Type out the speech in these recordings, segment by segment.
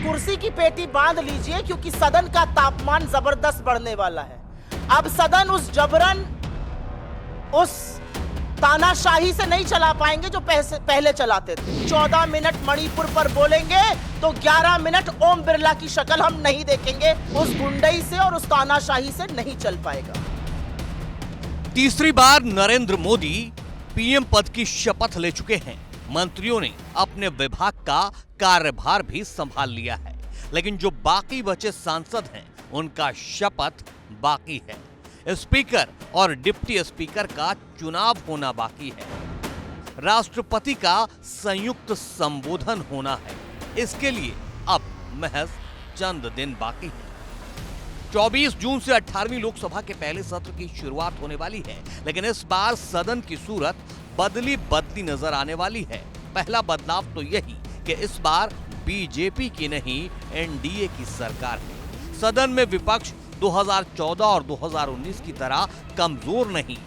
कुर्सी की पेटी बांध लीजिए क्योंकि सदन का तापमान जबरदस्त बढ़ने वाला है। अब सदन उस तानाशाही से नहीं चला पाएंगे जो पहले चलाते थे। 14 मिनट मणिपुर पर बोलेंगे तो 11 मिनट ओम बिरला की शक्ल हम नहीं देखेंगे। उस गुंडई से और उस तानाशाही से नहीं चल पाएगा। तीसरी बार नरेंद्र मोदी पीएम पद की शपथ ले चुके हैं। मंत्रियों ने अपने विभाग का कार्यभार भी संभाल लिया है, लेकिन जो बाकी बचे सांसद हैं उनका शपथ बाकी है। स्पीकर और डिप्टी स्पीकर का चुनाव होना बाकी है। राष्ट्रपति का संयुक्त संबोधन होना है। इसके लिए अब महज चंद दिन बाकी है। 24 जून से 18वीं लोकसभा के पहले सत्र की शुरुआत होने वाली है, लेकिन इस बार सदन की सूरत बदली नजर आने वाली है। पहला बदलाव तो यही कि इस बार बीजेपी की नहीं एनडीए की सरकार है। सदन में विपक्ष 2014 और 2019 की तरह कमजोर नहीं,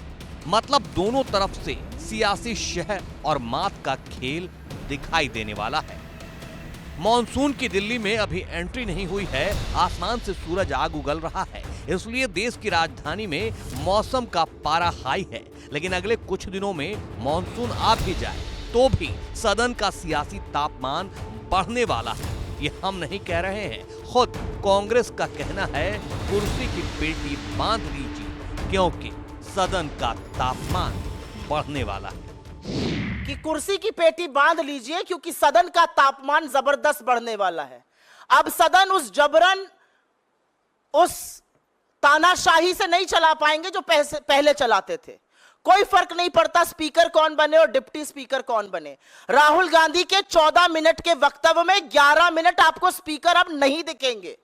मतलब दोनों तरफ से सियासी शह और मात का खेल दिखाई देने वाला है। मॉनसून की दिल्ली में अभी एंट्री नहीं हुई है। आसमान से सूरज आग उगल रहा है, इसलिए देश की राजधानी में मौसम का पारा हाई है। लेकिन अगले कुछ दिनों में मॉनसून आ भी जाए तो भी सदन का सियासी तापमान बढ़ने वाला है। ये हम नहीं कह रहे हैं, खुद कांग्रेस का कहना है कुर्सी की पेटी बांध लीजिए क्योंकि सदन का तापमान बढ़ने वाला है। कि कुर्सी की पेटी बांध लीजिए क्योंकि सदन का तापमान जबरदस्त बढ़ने वाला है। अब सदन उस तानाशाही से नहीं चला पाएंगे जो पहले चलाते थे। कोई फर्क नहीं पड़ता स्पीकर कौन बने और डिप्टी स्पीकर कौन बने। राहुल गांधी के 14 मिनट के वक्तव्य में 11 मिनट आपको स्पीकर अब नहीं दिखेंगे।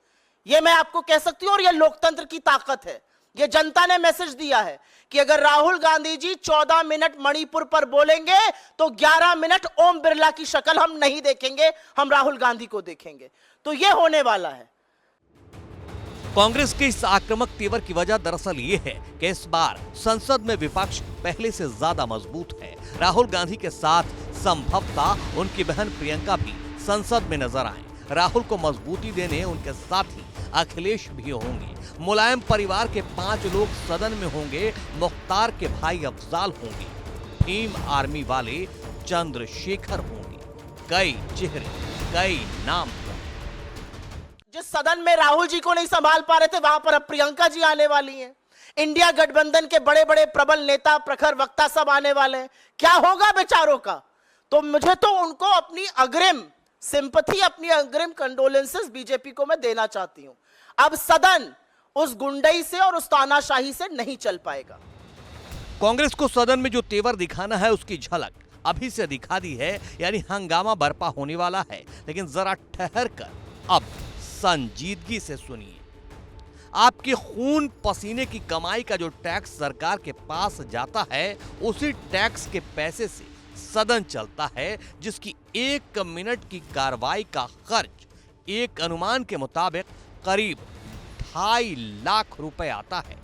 यह मैं आपको कह सकती हूं और यह लोकतंत्र की ताकत है। यह जनता ने मैसेज दिया है कि अगर राहुल गांधी जी 14 मिनट मणिपुर पर बोलेंगे तो 11 मिनट ओम बिरला की शक्ल हम नहीं देखेंगे, हम राहुल गांधी को देखेंगे। तो यह होने वाला है। कांग्रेस के इस आक्रामक तेवर की वजह दरअसल ये है कि इस बार संसद में विपक्ष पहले से ज्यादा मजबूत है। राहुल गांधी के साथ संभवतः उनकी बहन प्रियंका भी संसद में नजर आए। राहुल को मजबूती देने उनके साथ ही अखिलेश भी होंगे। मुलायम परिवार के 5 लोग सदन में होंगे। मुख्तार के भाई अफजाल होंगे। भीम आर्मी वाले चंद्रशेखर होंगे। कई चेहरे, कई नाम। जिस सदन में राहुल जी को नहीं संभाल पा रहे थे वहां पर अब प्रियंका जी आने वाली हैं। इंडिया गठबंधन के बड़े बड़े प्रबल नेता, प्रखर वक्ता सब आने वाले हैं। क्या होगा बेचारों का? तो मुझे तो उनको अपनी अग्रिम सिंपैथी, अपनी अग्रिम कंडोलेंसेस बीजेपी को मैं देना चाहती हूं। अब सदन उस गुंडई से और उस तानाशाही से नहीं चल पाएगा। कांग्रेस को सदन में जो तेवर दिखाना है उसकी झलक अभी से दिखा दी है, यानी हंगामा बरपा होने वाला है। लेकिन जरा ठहर कर अब संजीदगी से सुनिए। आपके खून पसीने की कमाई का जो टैक्स सरकार के पास जाता है, उसी टैक्स के पैसे से सदन चलता है, जिसकी 1 मिनट की कार्रवाई का खर्च एक अनुमान के मुताबिक करीब 2.5 लाख रुपए आता है।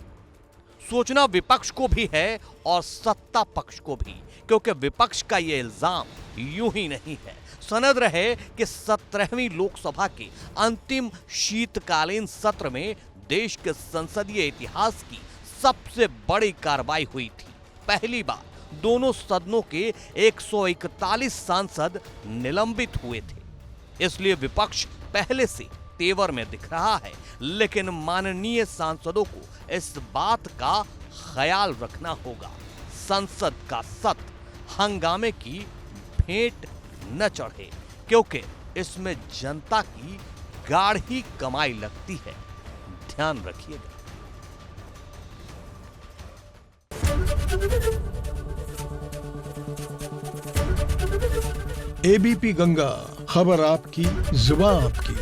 सोचना विपक्ष को भी है और सत्ता पक्ष को भी, क्योंकि विपक्ष का यह इल्जाम यूं ही नहीं है। सनद रहे कि 17वीं लोकसभा के अंतिम शीतकालीन सत्र में देश के संसदीय इतिहास की सबसे बड़ी कार्रवाई हुई थी। पहली बार दोनों सदनों के 141 सांसद निलंबित हुए थे। इसलिए विपक्ष पहले से तेवर में दिख रहा है, लेकिन माननीय सांसदों को इस बात का ख्याल रखना होगा, संसद का सत्र हंगामे की भेंट न चढ़े, क्योंकि इसमें जनता की गाढ़ी कमाई लगती है। ध्यान रखिएगा। एबीपी गंगा, खबर आपकी, जुबान आपकी।